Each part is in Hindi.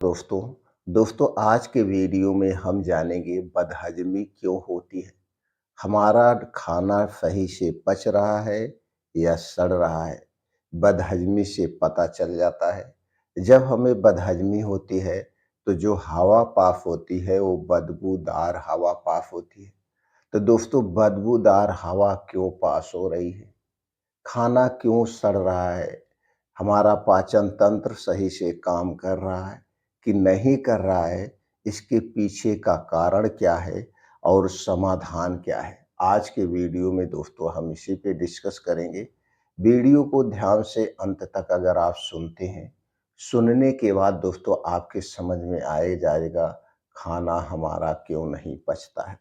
दोस्तों दोस्तों आज के वीडियो में हम जानेंगे बदहजमी क्यों होती है। हमारा खाना सही से पच रहा है या सड़ रहा है। बदहजमी से पता चल जाता है। जब हमें बदहजमी होती है तो जो हवा पास होती है वो बदबूदार हवा पास होती है। तो दोस्तों बदबूदार हवा क्यों पास हो रही है, खाना क्यों सड़ रहा है, हमारा पाचन तंत्र सही से काम कर रहा है कि नहीं कर रहा है, इसके पीछे का कारण क्या है और समाधान क्या है। आज के वीडियो में दोस्तों हम इसी पे डिस्कस करेंगे। वीडियो को ध्यान से अंत तक अगर आप सुनते हैं, सुनने के बाद दोस्तों आपके समझ में आए जाएगा खाना हमारा क्यों नहीं पचता है।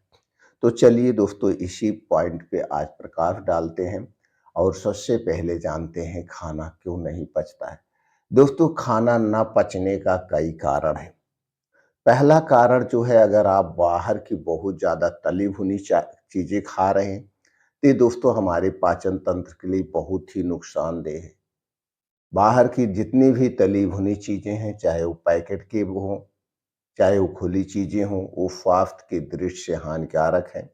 तो चलिए दोस्तों इसी पॉइंट पे आज प्रकाश डालते हैं और सबसे पहले जानते हैं खाना क्यों नहीं पचता है। दोस्तों खाना ना पचने का कई कारण है। पहला कारण जो है, अगर आप बाहर की बहुत ज़्यादा तली भुनी चीज़ें खा रहे हैं तो ये दोस्तों हमारे पाचन तंत्र के लिए बहुत ही नुकसानदेह है। बाहर की जितनी भी तली भुनी चीज़ें हैं, चाहे वो पैकेट के हों, चाहे वो खुली चीज़ें हों, वो स्वास्थ्य की दृष्टि से हानिकारक हैं।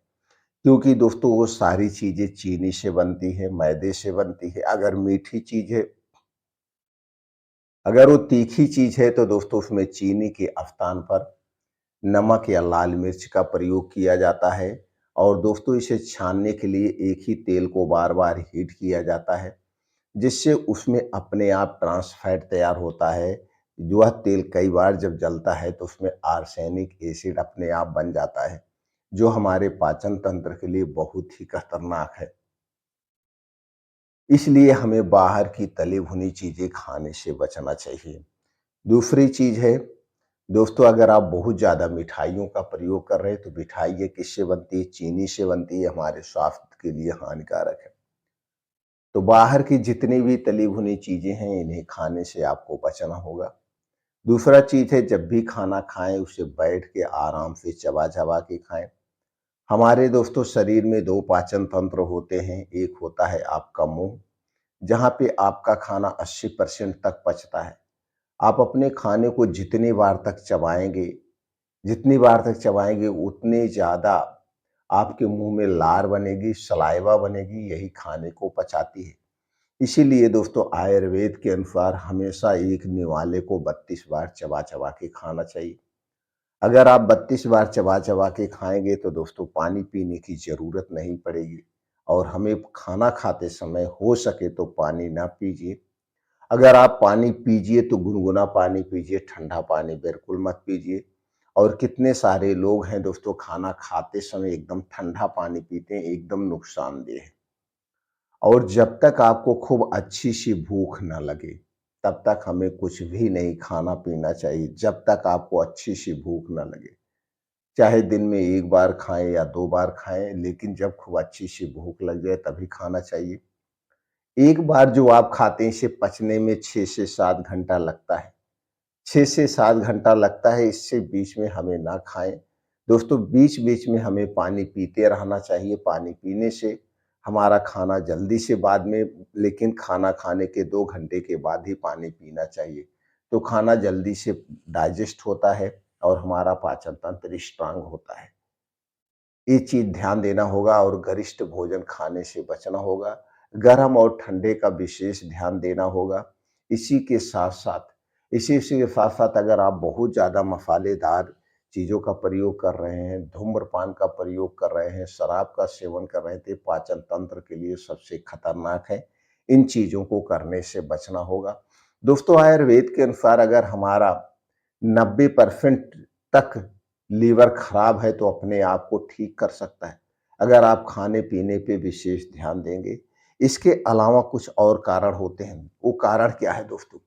क्योंकि दोस्तों वो सारी चीज़ें चीनी से बनती है, मैदे से बनती है। अगर मीठी चीज़ है, अगर वो तीखी चीज़ है तो दोस्तों उसमें चीनी के स्थान पर नमक या लाल मिर्च का प्रयोग किया जाता है। और दोस्तों इसे छानने के लिए एक ही तेल को बार-बार हीट किया जाता है, जिससे उसमें अपने आप ट्रांस फैट तैयार होता है। वह तेल कई बार जब जलता है तो उसमें आर्सेनिक एसिड अपने आप बन जाता है, जो हमारे पाचन तंत्र के लिए बहुत ही खतरनाक है। इसलिए हमें बाहर की तली भुनी चीज़ें खाने से बचना चाहिए। दूसरी चीज़ है दोस्तों, अगर आप बहुत ज़्यादा मिठाइयों का प्रयोग कर रहे हैं तो मिठाई ये किससे बनती है? चीनी से बनती है, हमारे स्वास्थ्य के लिए हानिकारक है। तो बाहर की जितनी भी तली भुनी चीज़ें हैं इन्हें खाने से आपको बचना होगा। दूसरा चीज़ है, जब भी खाना खाएँ उसे बैठ के आराम से चबा-चबा के खाएँ। हमारे दोस्तों शरीर में 2 पाचन तंत्र होते हैं। एक होता है आपका मुँह, जहाँ पे आपका खाना 80% तक पचता है। आप अपने खाने को जितनी बार तक चबाएँगे उतनी ज़्यादा आपके मुँह में लार बनेगी, सलाइवा बनेगी, यही खाने को पचाती है। इसीलिए दोस्तों आयुर्वेद के अनुसार हमेशा एक निवाले को 32 बार चबा-चबा के खाना चाहिए। अगर आप 32 बार चबा-चबा के खाएँगे तो दोस्तों पानी पीने की ज़रूरत नहीं पड़ेगी। और हमें खाना खाते समय हो सके तो पानी ना पीजिए। अगर आप पानी पीजिए तो गुनगुना पानी पीजिए, ठंडा पानी बिल्कुल मत पीजिए। और कितने सारे लोग हैं दोस्तों खाना खाते समय एकदम ठंडा पानी पीते हैं, एकदम नुकसानदेह है। और जब तक आपको खूब अच्छी सी भूख ना लगे तब तक हमें कुछ भी नहीं खाना पीना चाहिए, जब तक आपको अच्छी सी भूख ना लगे। चाहे दिन में 1 बार खाएँ या 2 बार खाएँ, लेकिन जब खूब अच्छी सी भूख लग जाए तभी खाना चाहिए। एक बार जो आप खाते हैं इसे पचने में 6 से 7 घंटा लगता है। 6 से 7 घंटा लगता है, इससे बीच में हमें ना खाएँ। दोस्तों बीच-बीच में हमें पानी पीते रहना चाहिए। पानी पीने से हमारा खाना जल्दी से बाद में, लेकिन खाना खाने के 2 घंटे के बाद ही पानी पीना चाहिए। तो खाना जल्दी से डाइजेस्ट होता है और हमारा पाचन तंत्र स्ट्रॉन्ग होता है। ये चीज़ ध्यान देना होगा और गरिष्ठ भोजन खाने से बचना होगा। गरम और ठंडे का विशेष ध्यान देना होगा। इसी के साथ-साथ इसी के साथ-साथ अगर आप बहुत ज़्यादा मसालेदार चीज़ों का प्रयोग कर रहे हैं, धूम्रपान का प्रयोग कर रहे हैं, शराब का सेवन कर रहे हैं, तो ये पाचन तंत्र के लिए सबसे खतरनाक है। इन चीज़ों को करने से बचना होगा। दोस्तों आयुर्वेद के अनुसार अगर हमारा 90% तक लीवर खराब है तो अपने आप को ठीक कर सकता है, अगर आप खाने-पीने पे विशेष ध्यान देंगे। इसके अलावा कुछ और कारण होते हैं। वो कारण क्या है दोस्तों?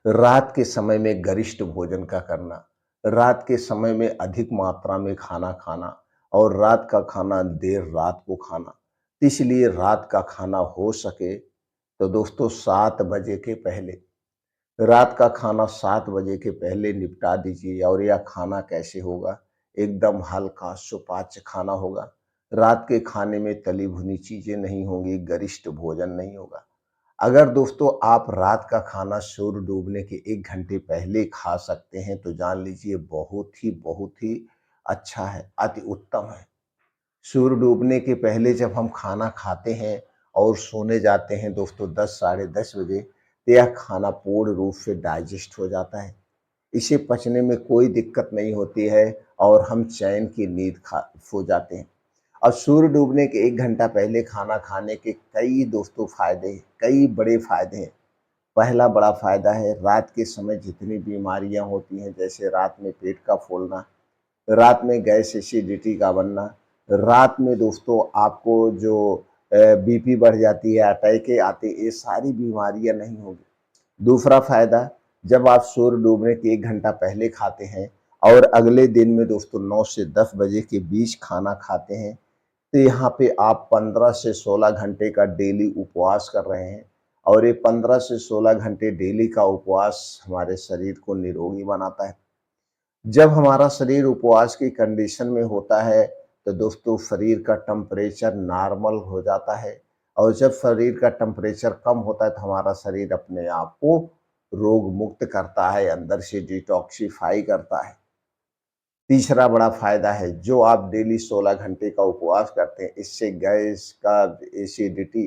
रात के समय में गरिष्ठ भोजन का करना, रात के समय में अधिक मात्रा में खाना खाना और रात का खाना देर रात को खाना। इसलिए रात का खाना हो सके तो दोस्तों 7 बजे के पहले, रात का खाना 7 बजे के पहले निपटा दीजिए। और यह खाना कैसे होगा? एकदम हल्का सुपाच्य खाना होगा। रात के खाने में तली भुनी चीज़ें नहीं होंगी, गरिष्ठ भोजन नहीं होगा। अगर दोस्तों आप रात का खाना सूर्य डूबने के 1 घंटे पहले खा सकते हैं तो जान लीजिए बहुत ही अच्छा है, अति उत्तम है। सूर्य डूबने के पहले जब हम खाना खाते हैं और सोने जाते हैं दोस्तों 10 साढ़े 10 बजे, तो यह खाना पूर्ण रूप से डाइजेस्ट हो जाता है। इसे पचने में कोई दिक्कत नहीं होती है और हम चैन की नींद खा सो जाते हैं। और सूर्य डूबने के 1 घंटा पहले खाना खाने के कई दोस्तों फ़ायदे हैं, कई बड़े फ़ायदे हैं। पहला बड़ा फ़ायदा है रात के समय जितनी बीमारियाँ होती हैं जैसे रात में पेट का फूलना, रात में गैस एसिडिटी का बनना, रात में दोस्तों आपको जो बीपी बढ़ जाती है, अटैकें आते हैं, ये सारी बीमारियाँ नहीं होगी। दूसरा फ़ायदा, जब आप सूर्य डूबने के 1 घंटा पहले खाते हैं और अगले दिन में दोस्तों 9 से 10 बजे के बीच खाना खाते हैं, तो यहाँ पे आप 15 से 16 घंटे का डेली उपवास कर रहे हैं और ये 15 से 16 घंटे डेली का उपवास हमारे शरीर को निरोगी बनाता है। जब हमारा शरीर उपवास की कंडीशन में होता है, तो दोस्तों शरीर का टेम्परेचर नॉर्मल हो जाता है और जब शरीर का टेम्परेचर कम होता है, तो हमारा शरीर अपने आप को रोग मुक्त करता है, अंदर से डिटॉक्सिफ़ाई करता है। तीसरा बड़ा फ़ायदा है, जो आप डेली 16 घंटे का उपवास करते हैं, इससे गैस का acidity,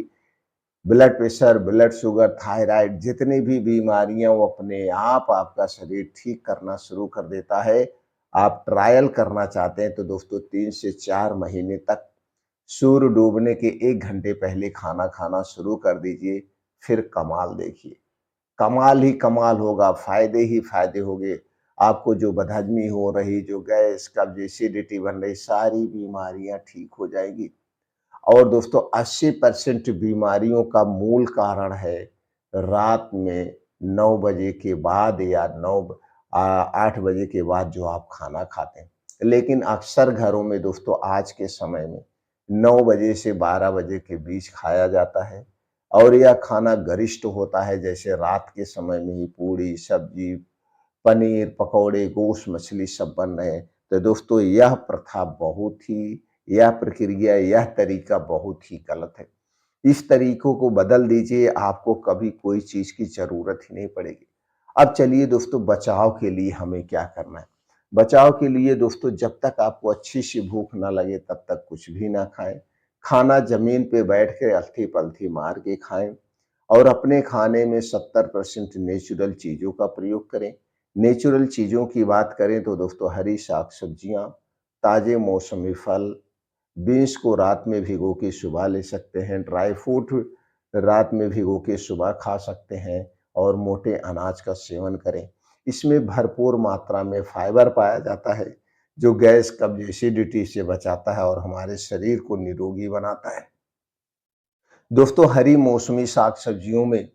blood pressure, blood sugar, thyroid जितनी भी बीमारियाँ वो अपने आप आपका शरीर ठीक करना शुरू कर देता है। आप ट्रायल करना चाहते हैं तो दोस्तों 3 से 4 महीने तक सूर्य डूबने के 1 घंटे पहले खाना खाना शुरू कर दीजिए, फिर कमाल देखिए। कमाल ही कमाल होगा, फ़ायदे ही फ़ायदे होंगे। आपको जो बदहज़मी हो रही, जो गैस, कब्ज़, एसिडिटी बन रही, सारी बीमारियाँ ठीक हो जाएँगी। और दोस्तों 80% बीमारियों का मूल कारण है रात में 9 बजे के बाद या 8 बजे के बाद जो आप खाना खाते हैं। लेकिन अक्सर घरों में दोस्तों आज के समय में 9 बजे से 12 बजे के बीच खाया जाता है और यह खाना गरिष्ठ होता है जैसे रात के समय में ही पूड़ी, सब्जी, पनीर, पकौड़े, गोश्त, मछली सब बन रहे हैं। तो दोस्तों यह प्रक्रिया, यह तरीका बहुत ही गलत है। इस तरीकों को बदल दीजिए, आपको कभी कोई चीज़ की ज़रूरत ही नहीं पड़ेगी। अब चलिए दोस्तों बचाव के लिए हमें क्या करना है? बचाव के लिए दोस्तों जब तक आपको अच्छी-सी भूख ना लगे तब तक कुछ भी ना खाएँ। खाना ज़मीन पे बैठ के अलथी-पलथी मार के खाएँ और अपने खाने में 70% नेचुरल चीज़ों का प्रयोग करें। नेचुरल चीज़ों की बात करें तो दोस्तों हरी साग-सब्जियाँ, ताज़े मौसमी फल, बीन्स को रात में भिगो के सुबह ले सकते हैं, ड्राई फ्रूट रात में भिगो के सुबह खा सकते हैं और मोटे अनाज का सेवन करें। इसमें भरपूर मात्रा में फाइबर पाया जाता है, जो गैस, कब्ज़, एसिडिटी से बचाता है और हमारे शरीर को निरोगी बनाता है। दोस्तों हरी मौसमी साग-सब्जियों में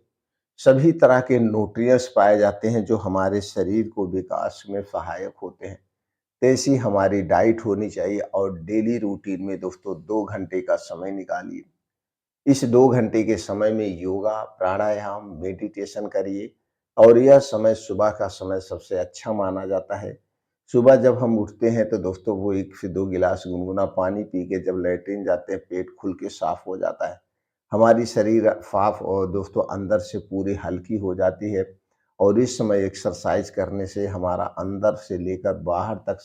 सभी तरह के न्यूट्रिएंट्स पाए जाते हैं, जो हमारे शरीर को विकास में सहायक होते हैं। ऐसी हमारी डाइट होनी चाहिए और डेली रूटीन में दोस्तों 2 घंटे का समय निकालिए। इस 2 घंटे के समय में योगा, प्राणायाम, मेडिटेशन करिए और यह समय सुबह का समय सबसे अच्छा माना जाता है। सुबह जब हम उठते हैं तो दोस्तों वो 1 से 2 गिलास गुनगुना पानी पी के जब लैट्रिन जाते हैं, पेट खुल के साफ हो जाता है। हमारी शरीर साफ और दोस्तों अंदर से पूरी हल्की हो जाती है और इस समय एक्सरसाइज़ करने से हमारा अंदर से लेकर बाहर तक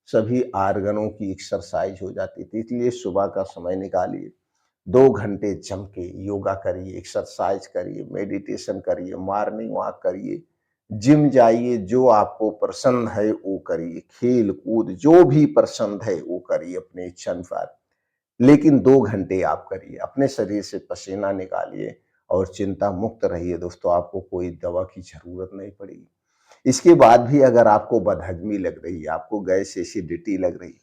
सभी ऑर्गनों की एक्सरसाइज़ हो जाती है। तो इसलिए सुबह का समय निकालिए। 2 घंटे जम के योगा करिए, एक्सरसाइज करिए, मेडिटेशन करिए, मॉर्निंग वॉक करिए, जिम जाइए, जो आपको पसंद है वो करिए, खेल-कूद जो भी पसंद है वो करिए अपने इच्छा अनुसार। लेकिन 2 घंटे आप करिए, अपने शरीर से पसीना निकालिए और चिंता मुक्त रहिए दोस्तों, आपको कोई दवा की ज़रूरत नहीं पड़ेगी। इसके बाद भी अगर आपको बदहज़मी लग रही है, आपको गैस एसिडिटी लग रही है,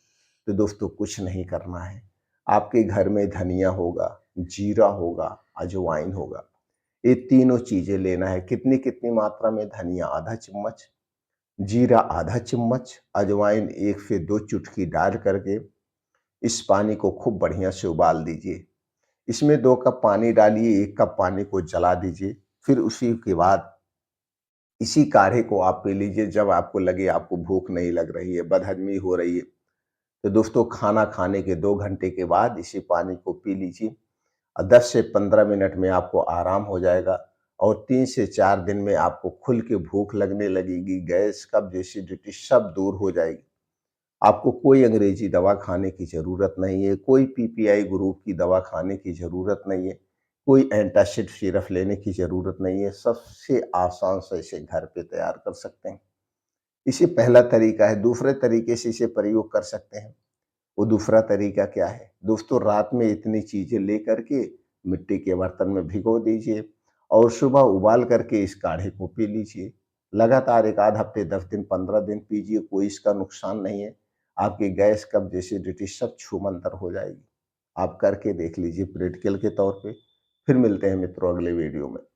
तो दोस्तों कुछ नहीं करना है। आपके घर में धनिया होगा, जीरा होगा, अजवाइन होगा, ये तीनों चीज़ें लेना है। कितनी-कितनी मात्रा में धनिया आधा चम्मच, जीरा आधा चम्मच, अजवाइन 1 से 2 चुटकी डाल करके इस पानी को खूब बढ़िया से उबाल दीजिए। इसमें 2 कप पानी डालिए, 1 कप पानी को जला दीजिए। फिर उसी के बाद इसी काढ़े को आप पी लीजिए जब आपको लगे आपको भूख नहीं लग रही है, बदहज़मी हो रही है। तो दोस्तों खाना खाने के 2 घंटे के बाद इसी पानी को पी लीजिए। 10 से 15 मिनट में आपको आराम हो जाएगा और 3 से 4 दिन में आपको खुल के भूख लगने लगेगी, गैस, कब्ज़, एसिडिटी सब दूर हो जाएगी। आपको कोई अंग्रेजी दवा खाने की ज़रूरत नहीं है, कोई पीपीआई ग्रुप की दवा खाने की ज़रूरत नहीं है, कोई एंटासिड सिरप लेने की ज़रूरत नहीं है, सबसे आसान से इसे घर पे तैयार कर सकते हैं। इसे पहला तरीका है, दूसरे तरीके से इसे प्रयोग कर सकते हैं। वो दूसरा तरीका क्या है? दोस्तों रात में इतनी चीज़ें लेकर के मिट्टी के बर्तन में भिगो दीजिए और सुबह उबाल करके इस काढ़े को पी लीजिए। लगातार 1 आध हफ्ते, 10 दिन, 15 दिन पीजिए, कोई इसका नुकसान नहीं है। आपकी गैस, कब्ज़, एसिडिटी सब छूमंतर हो जाएगी। आप करके देख लीजिए प्रैक्टिकल के तौर पे। फिर मिलते हैं मित्रों अगले वीडियो में।